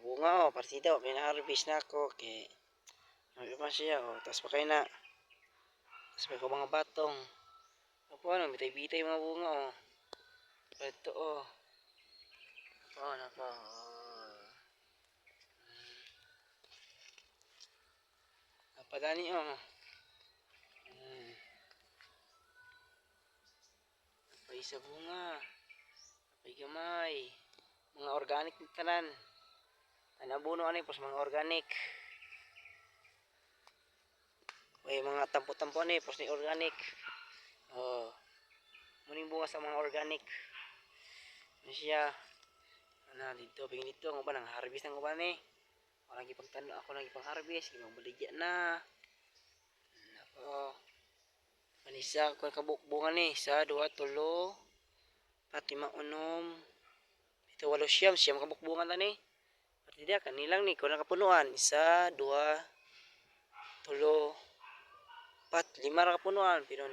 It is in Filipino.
bunga oh, partida oh, pina-harvest na ako kay ano pa siya oh, tapos pa kayo na. Tapos may ko mga batong. Opo ano, bitay-bitay mga bunga oh. Ito oh. Oh, nako. Oh. Napadani oh. Napay sa bunga. Napay gamay. Mga organic na tanan. Anabuno ano pos mga organic. May mga tampo-tampo ani pos ni organic. Oh. Muning bunga sa mga organic. Ano siya? Ano dito, pingin dito ang uban ang harvest ng uban ni. Ako lagi pagtano, ako lagi pang harvest, ibang baligya na. Nako. Manisa ko kabuk-bunga ni, sa 2 3 4 5 6 ito 8 siyam kabuk-bunga na ni. Pati dia kanilang ni ko nakapunuan, 1 2 3 4 5 ra kapunuan pero